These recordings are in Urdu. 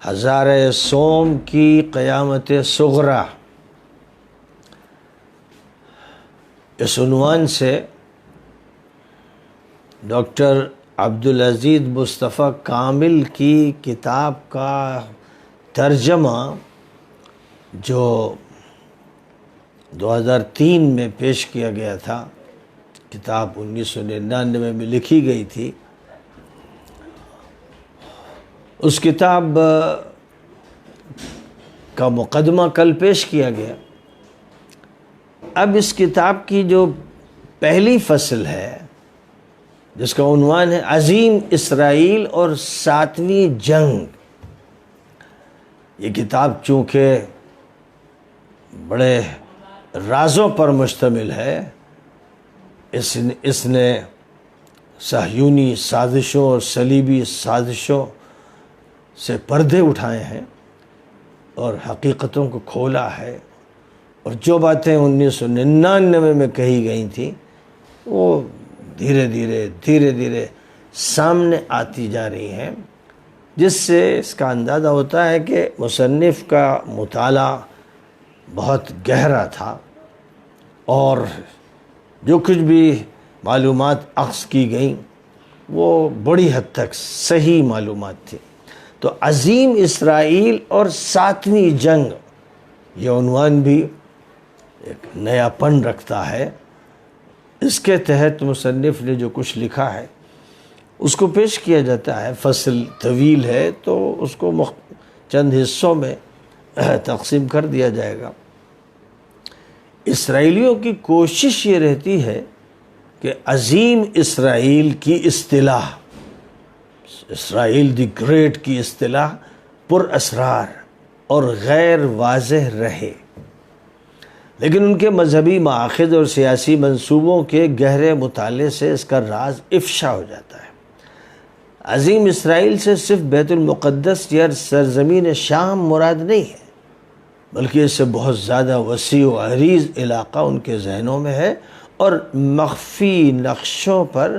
ہزارہ سوم کی قیامت صغریٰ، اس عنوان سے ڈاکٹر عبدالعزیز مصطفیٰ کامل کی کتاب کا ترجمہ جو 2003 میں پیش کیا گیا تھا، کتاب 1999 میں لکھی گئی تھی، اس کتاب کا مقدمہ کل پیش کیا گیا۔ اب اس کتاب کی جو پہلی فصل ہے جس کا عنوان ہے عظیم اسرائیل اور ساتویں جنگ، یہ کتاب چونکہ بڑے رازوں پر مشتمل ہے، اس نے صہیونی سازشوں اور صلیبی سازشوں سے پردے اٹھائے ہیں اور حقیقتوں کو کھولا ہے، اور جو باتیں 1999 میں کہی گئی تھیں وہ دھیرے دھیرے سامنے آتی جا رہی ہیں، جس سے اس کا اندازہ ہوتا ہے کہ مصنف کا مطالعہ بہت گہرا تھا اور جو کچھ بھی معلومات اخذ کی گئیں وہ بڑی حد تک صحیح معلومات تھی۔ تو عظیم اسرائیل اور ساتویں جنگ، یہ عنوان بھی ایک نیا پن رکھتا ہے۔ اس کے تحت مصنف نے جو کچھ لکھا ہے اس کو پیش کیا جاتا ہے۔ فصل طویل ہے تو اس کو چند حصوں میں تقسیم کر دیا جائے گا۔ اسرائیلیوں کی کوشش یہ رہتی ہے کہ عظیم اسرائیل کی اصطلاح، اسرائیل دی گریٹ کی اصطلاح پر اسرار اور غیر واضح رہے، لیکن ان کے مذہبی مآخذ اور سیاسی منصوبوں کے گہرے مطالعے سے اس کا راز افشا ہو جاتا ہے۔ عظیم اسرائیل سے صرف بیت المقدس یا سرزمین شام مراد نہیں ہے، بلکہ اس سے بہت زیادہ وسیع و عریض علاقہ ان کے ذہنوں میں ہے اور مخفی نقشوں پر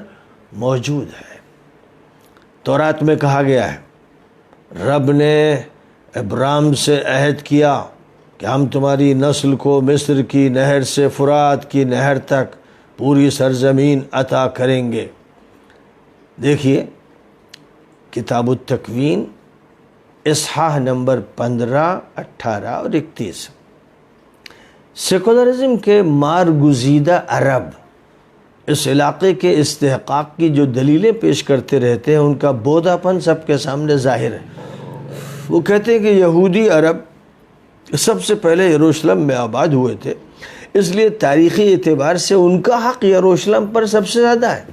موجود ہے۔ تورات میں کہا گیا ہے، رب نے ابرام سے عہد کیا کہ ہم تمہاری نسل کو مصر کی نہر سے فرات کی نہر تک پوری سرزمین عطا کریں گے۔ دیکھیے کتاب التکوین اصحاح نمبر 15، 18 اور 31۔ سیکولرزم کے مارگزیدہ عرب اس علاقے کے استحقاق کی جو دلیلیں پیش کرتے رہتے ہیں ان کا بودھا پن سب کے سامنے ظاہر ہے۔ وہ کہتے ہیں کہ یہودی عرب سب سے پہلے یروشلم میں آباد ہوئے تھے، اس لیے تاریخی اعتبار سے ان کا حق یروشلم پر سب سے زیادہ ہے۔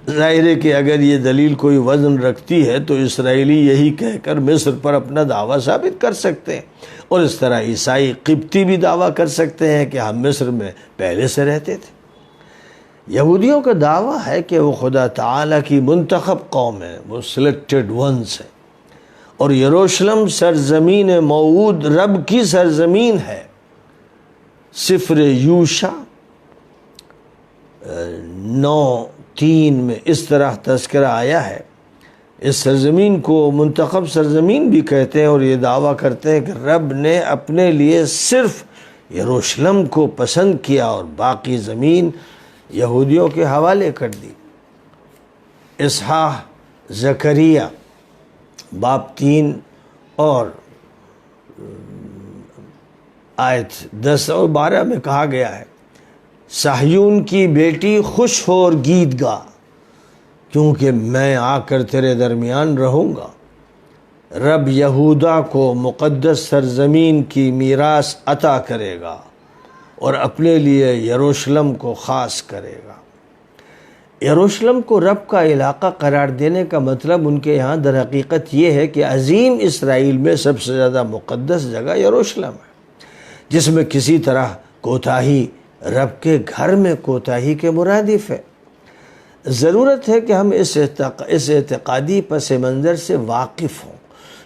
ظاہر ہے کہ اگر یہ دلیل کوئی وزن رکھتی ہے تو اسرائیلی یہی کہہ کر مصر پر اپنا دعویٰ ثابت کر سکتے ہیں، اور اس طرح عیسائی قبطی بھی دعویٰ کر سکتے ہیں کہ ہم مصر میں پہلے سے رہتے تھے۔ یہودیوں کا دعویٰ ہے کہ وہ خدا تعالیٰ کی منتخب قوم ہے، وہ سلیکٹڈ ونس ہے، اور یروشلم سرزمین موعود رب کی سرزمین ہے۔ سفر یوشع 9:3 میں اس طرح تذکرہ آیا ہے۔ اس سرزمین کو منتخب سرزمین بھی کہتے ہیں، اور یہ دعویٰ کرتے ہیں کہ رب نے اپنے لیے صرف یروشلم کو پسند کیا اور باقی زمین یہودیوں کے حوالے کر دی۔ اصحاح زکریا باب 3 اور آیت 10 اور 12 میں کہا گیا ہے، صہیون کی بیٹی خوش ہو اور گیت گا، کیونکہ میں آ کر تیرے درمیان رہوں گا۔ رب یہودا کو مقدس سرزمین کی میراث عطا کرے گا اور اپنے لیے یروشلم کو خاص کرے گا۔ یروشلم کو رب کا علاقہ قرار دینے کا مطلب ان کے یہاں در حقیقت یہ ہے کہ عظیم اسرائیل میں سب سے زیادہ مقدس جگہ یروشلم ہے، جس میں کسی طرح کوتاہی رب کے گھر میں کوتاہی کے مرادف ہے۔ ضرورت ہے کہ ہم اس اعتقادی پس منظر سے واقف ہوں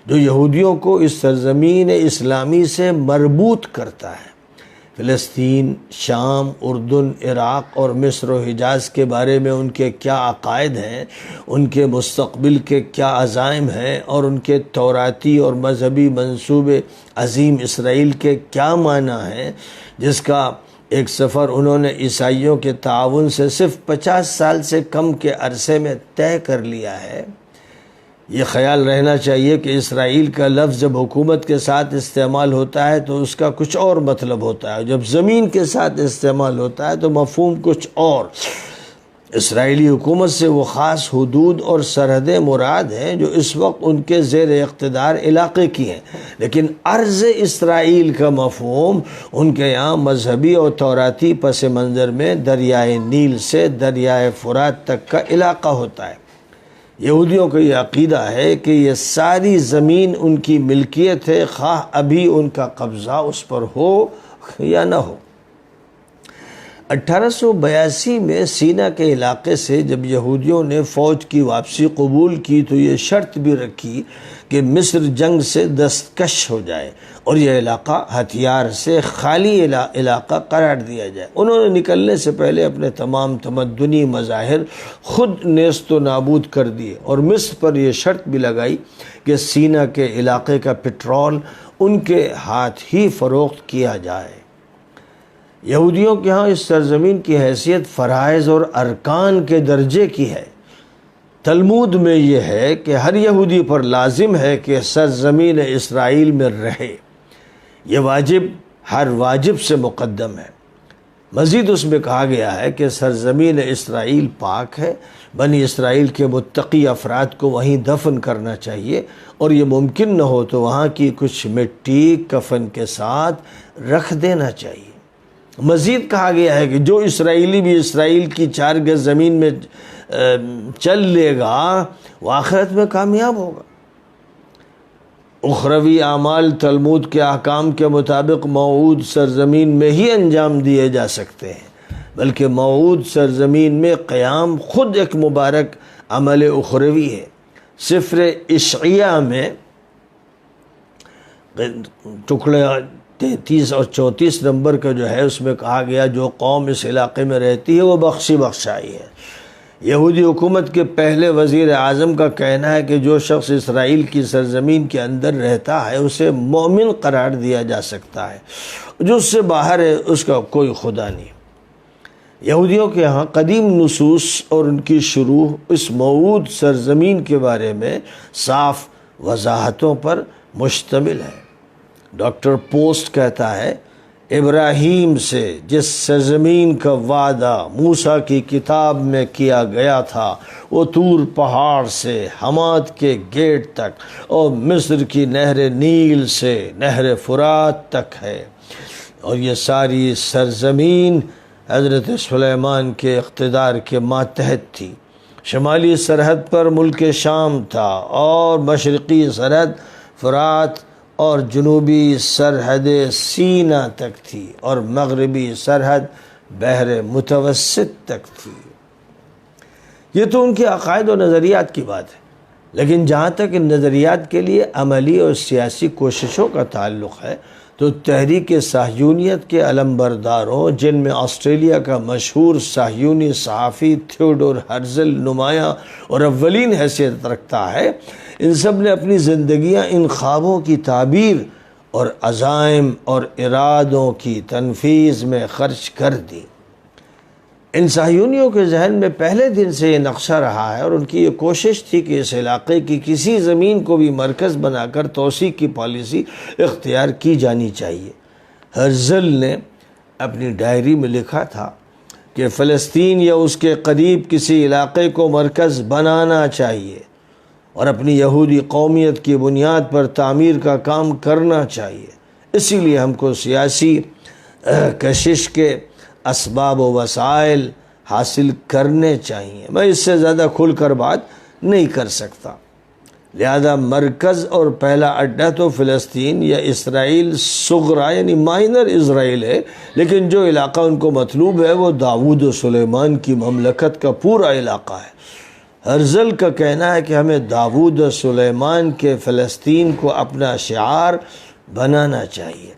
جو یہودیوں کو اس سرزمین اسلامی سے مربوط کرتا ہے۔ فلسطین، شام، اردن، عراق اور مصر و حجاز کے بارے میں ان کے کیا عقائد ہیں، ان کے مستقبل کے کیا عزائم ہیں، اور ان کے توراتی اور مذہبی منصوبے عظیم اسرائیل کے کیا معنی ہیں، جس کا ایک سفر انہوں نے عیسائیوں کے تعاون سے صرف 50 سال سے کم کے عرصے میں طے کر لیا ہے۔ یہ خیال رہنا چاہیے کہ اسرائیل کا لفظ جب حکومت کے ساتھ استعمال ہوتا ہے تو اس کا کچھ اور مطلب ہوتا ہے، جب زمین کے ساتھ استعمال ہوتا ہے تو مفہوم کچھ اور۔ اسرائیلی حکومت سے وہ خاص حدود اور سرحدیں مراد ہیں جو اس وقت ان کے زیر اقتدار علاقے کی ہیں، لیکن ارض اسرائیل کا مفہوم ان کے یہاں مذہبی اور توراتی پس منظر میں دریائے نیل سے دریائے فرات تک کا علاقہ ہوتا ہے۔ یہودیوں کا یہ عقیدہ ہے کہ یہ ساری زمین ان کی ملکیت ہے، خواہ ابھی ان کا قبضہ اس پر ہو یا نہ ہو۔ 1882 میں سینا کے علاقے سے جب یہودیوں نے فوج کی واپسی قبول کی تو یہ شرط بھی رکھی کہ مصر جنگ سے دستکش ہو جائے اور یہ علاقہ ہتھیار سے خالی علاقہ قرار دیا جائے۔ انہوں نے نکلنے سے پہلے اپنے تمام تمدنی مظاہر خود نیست و نابود کر دیے اور مصر پر یہ شرط بھی لگائی کہ سینا کے علاقے کا پٹرول ان کے ہاتھ ہی فروخت کیا جائے۔ یہودیوں کے ہاں اس سرزمین کی حیثیت فرائض اور ارکان کے درجے کی ہے۔ تلمود میں یہ ہے کہ ہر یہودی پر لازم ہے کہ سرزمین اسرائیل میں رہے، یہ واجب ہر واجب سے مقدم ہے۔ مزید اس میں کہا گیا ہے کہ سرزمین اسرائیل پاک ہے، بنی اسرائیل کے متقی افراد کو وہیں دفن کرنا چاہیے، اور یہ ممکن نہ ہو تو وہاں کی کچھ مٹی کفن کے ساتھ رکھ دینا چاہیے۔ مزید کہا گیا ہے کہ جو اسرائیلی بھی اسرائیل کی 4 گز زمین میں چل لے گا وہ آخرت میں کامیاب ہوگا۔ اخروی اعمال تلمود کے احکام کے مطابق موعود سرزمین میں ہی انجام دیے جا سکتے ہیں، بلکہ موعود سرزمین میں قیام خود ایک مبارک عمل اخروی ہے۔ سفر اشعیاء میں ٹکڑے 33 اور 34 نمبر کا جو ہے اس میں کہا گیا جو قوم اس علاقے میں رہتی ہے وہ بخشی بخشائی ہے۔ یہودی حکومت کے پہلے وزیر اعظم کا کہنا ہے کہ جو شخص اسرائیل کی سرزمین کے اندر رہتا ہے اسے مومن قرار دیا جا سکتا ہے، جو اس سے باہر ہے اس کا کوئی خدا نہیں۔ یہودیوں کے ہاں قدیم نصوص اور ان کی شروع اس موعود سرزمین کے بارے میں صاف وضاحتوں پر مشتمل ہے۔ ڈاکٹر پوسٹ کہتا ہے، ابراہیم سے جس سرزمین کا وعدہ موسیٰ کی کتاب میں کیا گیا تھا وہ طور پہاڑ سے حماد کے گیٹ تک اور مصر کی نہر نیل سے نہر فرات تک ہے، اور یہ ساری سرزمین حضرت سلیمان کے اقتدار کے ماتحت تھی۔ شمالی سرحد پر ملک شام تھا اور مشرقی سرحد فرات اور جنوبی سرحد سینا تک تھی اور مغربی سرحد بحر متوسط تک تھی۔ یہ تو ان کے عقائد و نظریات کی بات ہے، لیکن جہاں تک ان نظریات کے لیے عملی اور سیاسی کوششوں کا تعلق ہے تو تحریک صہیونیت کے علمبرداروں، جن میں آسٹریلیا کا مشہور صہیونی صحافی تھیوڈور ہرزل نمایاں اور اولین حیثیت رکھتا ہے، ان سب نے اپنی زندگیاں ان خوابوں کی تعبیر اور عزائم اور ارادوں کی تنفیذ میں خرچ کر دی۔ ان صہیونیوں کے ذہن میں پہلے دن سے یہ نقشہ رہا ہے اور ان کی یہ کوشش تھی کہ اس علاقے کی کسی زمین کو بھی مرکز بنا کر توسیع کی پالیسی اختیار کی جانی چاہیے۔ ہرزل نے اپنی ڈائری میں لکھا تھا کہ فلسطین یا اس کے قریب کسی علاقے کو مرکز بنانا چاہیے اور اپنی یہودی قومیت کی بنیاد پر تعمیر کا کام کرنا چاہیے۔ اسی لیے ہم کو سیاسی کشش کے اسباب و وسائل حاصل کرنے چاہیے۔ میں اس سے زیادہ کھل کر بات نہیں کر سکتا۔ لہذا مرکز اور پہلا اڈہ تو فلسطین یا اسرائیل صغرا یعنی مائنر اسرائیل ہے، لیکن جو علاقہ ان کو مطلوب ہے وہ داؤد و سلیمان کی مملکت کا پورا علاقہ ہے۔ ہرزل کا کہنا ہے کہ ہمیں داؤد و سلیمان کے فلسطین کو اپنا شعار بنانا چاہیے۔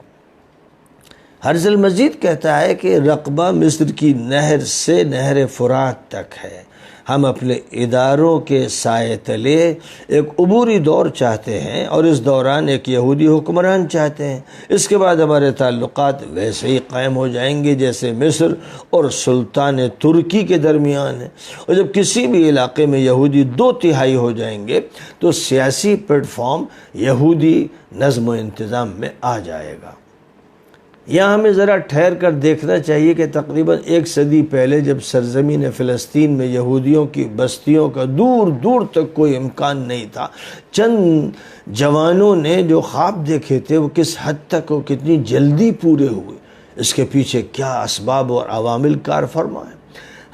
ہرزل مزید کہتا ہے کہ رقبہ مصر کی نہر سے نہر فرات تک ہے۔ ہم اپنے اداروں کے سائے تلے ایک عبوری دور چاہتے ہیں اور اس دوران ایک یہودی حکمران چاہتے ہیں۔ اس کے بعد ہمارے تعلقات ویسے ہی قائم ہو جائیں گے جیسے مصر اور سلطان ترکی کے درمیان ہے، اور جب کسی بھی علاقے میں یہودی 2/3 ہو جائیں گے تو سیاسی پلیٹ فارم یہودی نظم و انتظام میں آ جائے گا۔ یہاں ہمیں ذرا ٹھہر کر دیکھنا چاہیے کہ تقریباً 1 صدی پہلے جب سرزمین فلسطین میں یہودیوں کی بستیوں کا دور دور تک کوئی امکان نہیں تھا، چند جوانوں نے جو خواب دیکھے تھے وہ کس حد تک اور کتنی جلدی پورے ہوئے، اس کے پیچھے کیا اسباب اور عوامل کار فرما ہیں۔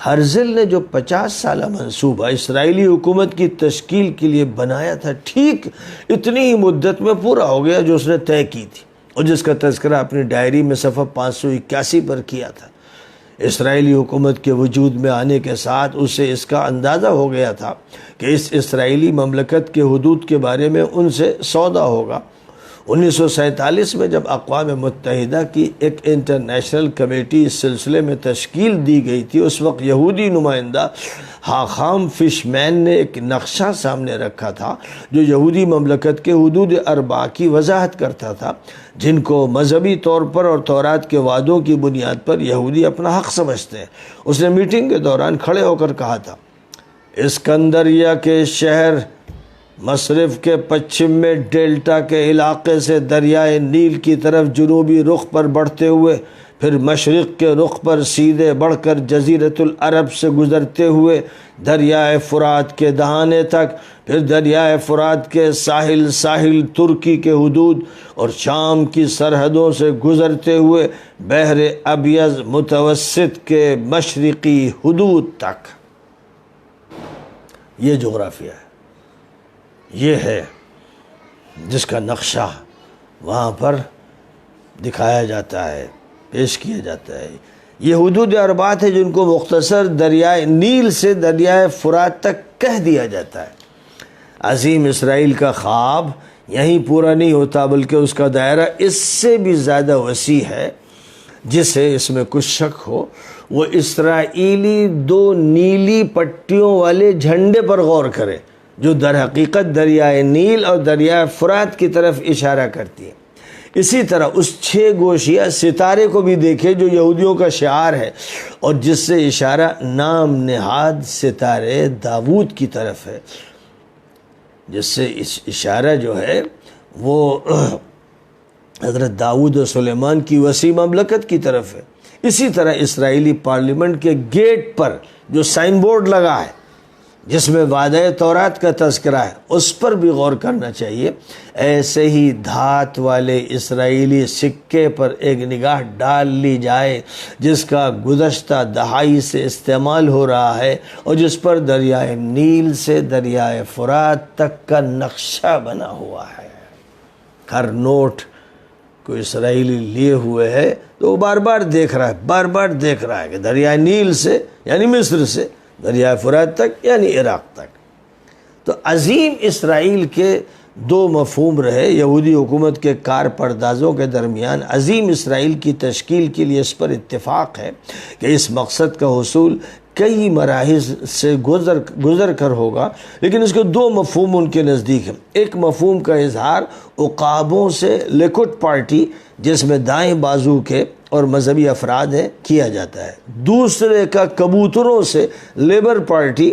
ہرزل نے جو 50 سالہ منصوبہ اسرائیلی حکومت کی تشکیل کے لیے بنایا تھا، ٹھیک اتنی ہی مدت میں پورا ہو گیا جو اس نے طے کی تھی، اور جس کا تذکرہ اپنی ڈائری میں صفحہ 581 پر کیا تھا۔ اسرائیلی حکومت کے وجود میں آنے کے ساتھ اسے اس کا اندازہ ہو گیا تھا کہ اس اسرائیلی مملکت کے حدود کے بارے میں ان سے سودا ہوگا۔ 1947 میں جب اقوام متحدہ کی ایک انٹرنیشنل کمیٹی اس سلسلے میں تشکیل دی گئی تھی، اس وقت یہودی نمائندہ ہاخام فش مین نے ایک نقشہ سامنے رکھا تھا جو یہودی مملکت کے حدود 4 کی وضاحت کرتا تھا، جن کو مذہبی طور پر اور تورات کے وعدوں کی بنیاد پر یہودی اپنا حق سمجھتے ہیں۔ اس نے میٹنگ کے دوران کھڑے ہو کر کہا تھا، اسکندریہ کے شہر مصرف کے پچھم میں ڈیلٹا کے علاقے سے دریائے نیل کی طرف جنوبی رخ پر بڑھتے ہوئے، پھر مشرق کے رخ پر سیدھے بڑھ کر جزیرۃ العرب سے گزرتے ہوئے دریائے فرات کے دہانے تک، پھر دریائے فرات کے ساحل ترکی کے حدود اور شام کی سرحدوں سے گزرتے ہوئے بحر ابیض متوسط کے مشرقی حدود تک۔ یہ جغرافیہ ہے، یہ ہے جس کا نقشہ وہاں پر دکھایا جاتا ہے، پیش کیا جاتا ہے۔ یہ حدود 4 ہے جن کو مختصر دریائے نیل سے دریائے فرات تک کہہ دیا جاتا ہے۔ عظیم اسرائیل کا خواب یہیں پورا نہیں ہوتا بلکہ اس کا دائرہ اس سے بھی زیادہ وسیع ہے۔ جسے اس میں کچھ شک ہو وہ اسرائیلی 2 نیلی پٹیوں والے جھنڈے پر غور کرے جو در حقیقت دریائے نیل اور دریائے فرات کی طرف اشارہ کرتی ہے۔ اسی طرح اس 6 گوشیہ ستارے کو بھی دیکھے جو یہودیوں کا شعار ہے اور جس سے اشارہ نام نہاد ستارے داود کی طرف ہے، جس سے اشارہ جو ہے وہ حضرت داؤد و سلیمان کی وسیع مملکت کی طرف ہے۔ اسی طرح اسرائیلی پارلیمنٹ کے گیٹ پر جو سائن بورڈ لگا ہے جس میں وعدہ تورات کا تذکرہ ہے، اس پر بھی غور کرنا چاہیے۔ ایسے ہی دھات والے اسرائیلی سکے پر ایک نگاہ ڈال لی جائے جس کا گزشتہ دہائی سے استعمال ہو رہا ہے اور جس پر دریائے نیل سے دریائے فرات تک کا نقشہ بنا ہوا ہے۔ ہر نوٹ کو اسرائیلی لیے ہوئے ہے تو وہ بار بار دیکھ رہا ہے کہ دریائے نیل سے یعنی مصر سے دریائے فرات تک یعنی عراق تک۔ تو عظیم اسرائیل کے 2 مفہوم رہے۔ یہودی حکومت کے کار پردازوں کے درمیان عظیم اسرائیل کی تشکیل کے لیے اس پر اتفاق ہے کہ اس مقصد کا حصول کئی مراحل سے گزر کر ہوگا، لیکن اس کے 2 مفہوم ان کے نزدیک ہیں۔ ایک مفہوم کا اظہار عقابوں سے لیکوڈ پارٹی جس میں دائیں بازو کے اور مذہبی افراد ہیں کیا جاتا ہے، دوسرے کا کبوتروں سے لیبر پارٹی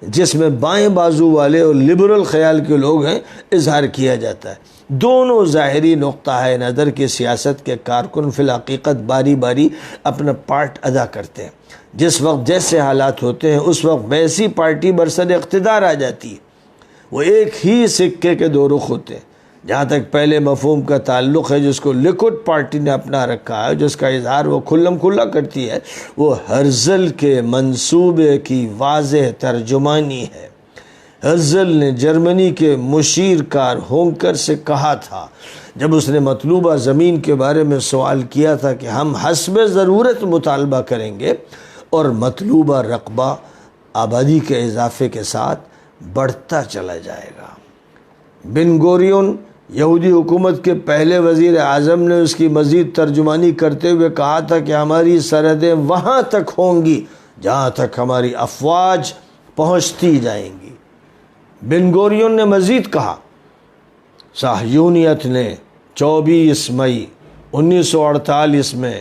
جس میں بائیں بازو والے اور لبرل خیال کے لوگ ہیں اظہار کیا جاتا ہے۔ دونوں ظاہری نقطہ نظر کی سیاست کے کارکن فی الحقیقت باری باری اپنا پارٹ ادا کرتے ہیں۔ جس وقت جیسے حالات ہوتے ہیں اس وقت ویسی پارٹی برسر اقتدار آ جاتی ہے۔ وہ ایک ہی سکے کے 2 رخ ہوتے ہیں۔ جہاں تک پہلے مفہوم کا تعلق ہے جس کو لیکوڈ پارٹی نے اپنا رکھا ہے، جس کا اظہار وہ کھلم کھلا کرتی ہے، وہ ہرزل کے منصوبے کی واضح ترجمانی ہے۔ ہرزل نے جرمنی کے مشیر کار ہونکر سے کہا تھا جب اس نے مطلوبہ زمین کے بارے میں سوال کیا تھا کہ ہم حسب ضرورت مطالبہ کریں گے اور مطلوبہ رقبہ آبادی کے اضافے کے ساتھ بڑھتا چلا جائے گا۔ بن گوریون یہودی حکومت کے پہلے وزیر اعظم نے اس کی مزید ترجمانی کرتے ہوئے کہا تھا کہ ہماری سرحدیں وہاں تک ہوں گی جہاں تک ہماری افواج پہنچتی جائیں گی۔ بن گوریون نے مزید کہا، صہیونیت نے 24 مئی 1948 میں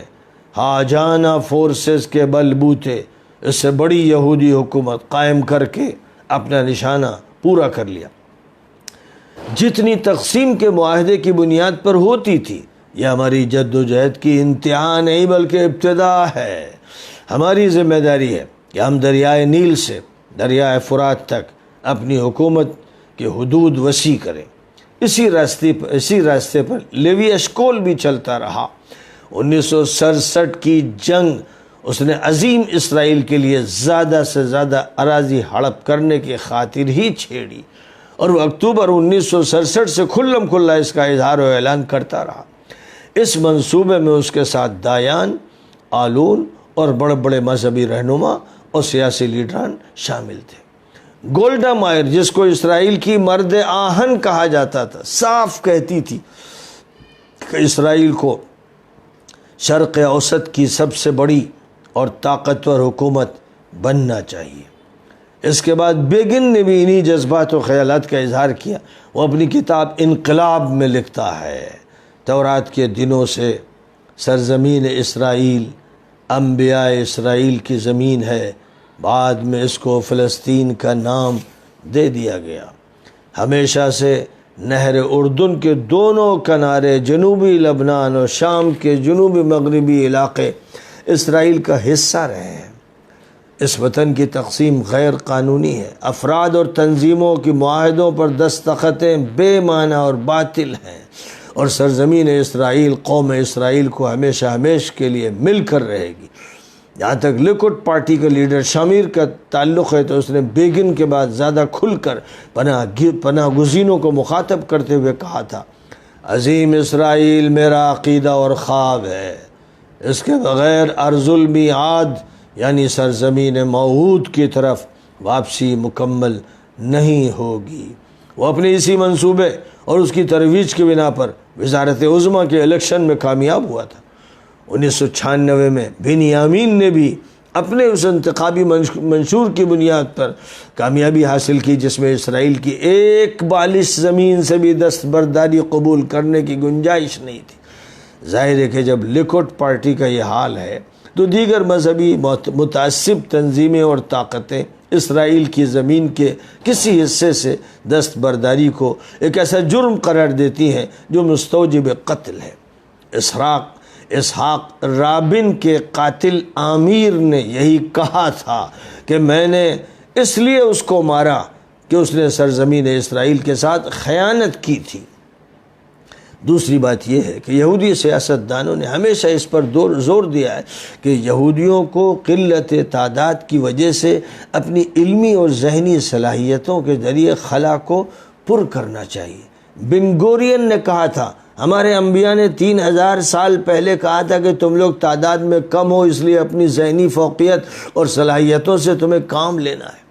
ہاجانہ فورسز کے بلبوتے اس سے بڑی یہودی حکومت قائم کر کے اپنا نشانہ پورا کر لیا۔ جتنی تقسیم کے معاہدے کی بنیاد پر ہوتی تھی، یہ ہماری جد و جہد کی انتہا نہیں بلکہ ابتدا ہے۔ ہماری ذمہ داری ہے کہ ہم دریائے نیل سے دریائے فرات تک اپنی حکومت کی حدود وسیع کریں۔ اسی راستے پر لیوی اشکول بھی چلتا رہا۔ 1967 کی جنگ اس نے عظیم اسرائیل کے لیے زیادہ سے زیادہ اراضی ہڑپ کرنے کی خاطر ہی چھیڑی، اور وہ اکتوبر 1967 سے کھلم کھلا اس کا اظہار و اعلان کرتا رہا۔ اس منصوبے میں اس کے ساتھ دایان، آلون اور بڑے بڑے مذہبی رہنما اور سیاسی لیڈران شامل تھے۔ گولڈا مائر، جس کو اسرائیل کی مرد آہن کہا جاتا تھا، صاف کہتی تھی کہ اسرائیل کو شرق اوسط کی سب سے بڑی اور طاقتور حکومت بننا چاہیے۔ اس کے بعد بیگن نے بھی انہی جذبات و خیالات کا اظہار کیا۔ وہ اپنی کتاب انقلاب میں لکھتا ہے، تورات کے دنوں سے سرزمین اسرائیل انبیاء اسرائیل کی زمین ہے، بعد میں اس کو فلسطین کا نام دے دیا گیا۔ ہمیشہ سے نہر اردن کے دونوں کنارے، جنوبی لبنان اور شام کے جنوبی مغربی علاقے اسرائیل کا حصہ رہے ہیں۔ اس وطن کی تقسیم غیر قانونی ہے۔ افراد اور تنظیموں کی معاہدوں پر دستخطیں بے معنی اور باطل ہیں، اور سرزمین اسرائیل قوم اسرائیل کو ہمیشہ ہمیشہ کے لیے مل کر رہے گی۔ جہاں تک لیکوڈ پارٹی کا لیڈر شامیر کا تعلق ہے تو اس نے بیگن کے بعد زیادہ کھل کر پناہ گزینوں کو مخاطب کرتے ہوئے کہا تھا، عظیم اسرائیل میرا عقیدہ اور خواب ہے، اس کے بغیر ارض المیعاد یعنی سرزمین موعود کی طرف واپسی مکمل نہیں ہوگی۔ وہ اپنے اسی منصوبے اور اس کی ترویج کی بنا پر وزارت عظمیٰ کے الیکشن میں کامیاب ہوا تھا۔ 1996 میں بنیامین نے بھی اپنے اس انتخابی منشور کی بنیاد پر کامیابی حاصل کی، جس میں اسرائیل کی ایک بالش زمین سے بھی دستبرداری قبول کرنے کی گنجائش نہیں تھی۔ ظاہر ہے کہ جب لیکوڈ پارٹی کا یہ حال ہے تو دیگر مذہبی متعصب تنظیمیں اور طاقتیں اسرائیل کی زمین کے کسی حصے سے دستبرداری کو ایک ایسا جرم قرار دیتی ہیں جو مستوجب قتل ہے۔ اسحاق رابن کے قاتل آمیر نے یہی کہا تھا کہ میں نے اس لیے اس کو مارا کہ اس نے سرزمین اسرائیل کے ساتھ خیانت کی تھی۔ دوسری بات یہ ہے کہ یہودی سیاستدانوں نے ہمیشہ اس پر زور دیا ہے کہ یہودیوں کو قلت تعداد کی وجہ سے اپنی علمی اور ذہنی صلاحیتوں کے ذریعے خلا کو پر کرنا چاہیے۔ بن گورین نے کہا تھا، ہمارے انبیاء نے 3000 سال پہلے کہا تھا کہ تم لوگ تعداد میں کم ہو، اس لیے اپنی ذہنی فوقیت اور صلاحیتوں سے تمہیں کام لینا ہے۔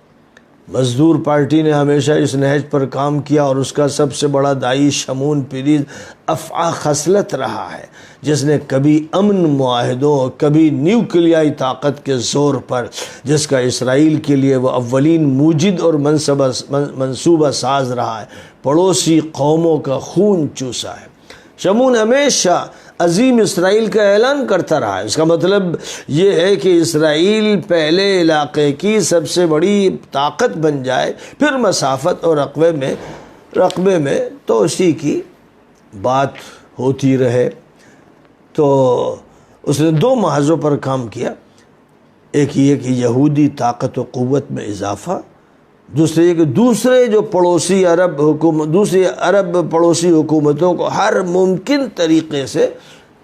مزدور پارٹی نے ہمیشہ اس نہج پر کام کیا، اور اس کا سب سے بڑا داعی شمون پیریز افعی خصلت رہا ہے، جس نے کبھی امن معاہدوں اور کبھی نیوکلیائی طاقت کے زور پر، جس کا اسرائیل کے لیے وہ اولین موجد اور منصوبہ ساز رہا ہے، پڑوسی قوموں کا خون چوسا ہے۔ شمون ہمیشہ عظیم اسرائیل کا اعلان کرتا رہا ہے۔ اس کا مطلب یہ ہے کہ اسرائیل پہلے علاقے کی سب سے بڑی طاقت بن جائے، پھر مسافت اور رقبے میں توسیع کی بات ہوتی رہے۔ تو اس نے 2 محاذوں پر کام کیا، ایک یہ کہ یہودی طاقت و قوت میں اضافہ، دوسرے یہ کہ دوسری عرب پڑوسی حکومتوں کو ہر ممکن طریقے سے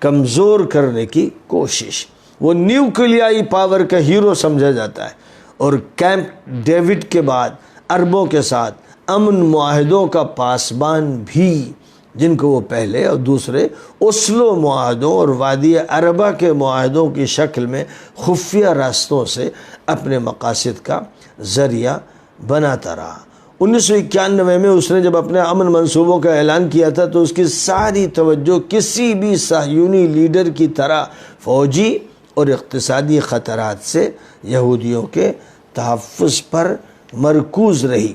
کمزور کرنے کی کوشش۔ وہ نیوکلیائی پاور کا ہیرو سمجھا جاتا ہے، اور کیمپ ڈیوڈ کے بعد عربوں کے ساتھ امن معاہدوں کا پاسبان بھی، جن کو وہ پہلے اور دوسرے اوسلو معاہدوں اور وادی عربہ کے معاہدوں کی شکل میں خفیہ راستوں سے اپنے مقاصد کا ذریعہ بناتا رہا۔ 1991 میں اس نے جب اپنے امن منصوبوں کا اعلان کیا تھا تو اس کی ساری توجہ کسی بھی صہیونی لیڈر کی طرح فوجی اور اقتصادی خطرات سے یہودیوں کے تحفظ پر مرکوز رہی۔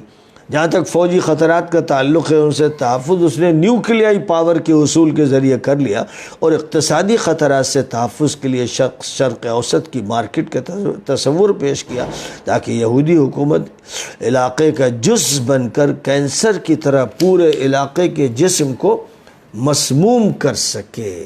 جہاں تک فوجی خطرات کا تعلق ہے ان سے تحفظ اس نے نیوکلیائی پاور کے حصول کے ذریعے کر لیا، اور اقتصادی خطرات سے تحفظ کے لیے شرق اوسط کی مارکیٹ کا تصور پیش کیا تاکہ یہودی حکومت علاقے کا جز بن کر کینسر کی طرح پورے علاقے کے جسم کو مسموم کر سکے۔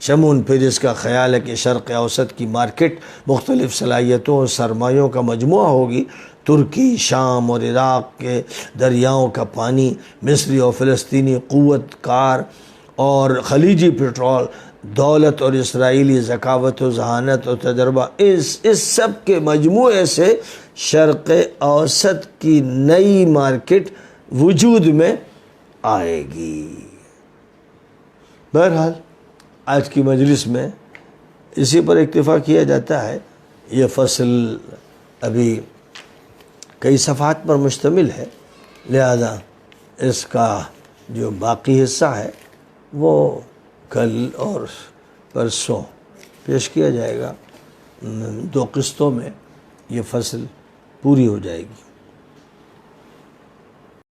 شمون پھر اس کا خیال ہے کہ شرق اوسط کی مارکیٹ مختلف صلاحیتوں اور سرمایوں کا مجموعہ ہوگی۔ ترکی، شام اور عراق کے دریاؤں کا پانی، مصری اور فلسطینی قوت کار اور خلیجی پیٹرول، دولت اور اسرائیلی ذکاوت و ذہانت اور تجربہ، اس سب کے مجموعے سے شرق اوسط کی نئی مارکیٹ وجود میں آئے گی۔ بہرحال آج کی مجلس میں اسی پر اکتفا کیا جاتا ہے۔ یہ فصل ابھی کئی صفحات پر مشتمل ہے، لہذا اس کا جو باقی حصہ ہے وہ کل اور پرسوں پیش کیا جائے گا۔ 2 قسطوں میں یہ فصل پوری ہو جائے گی۔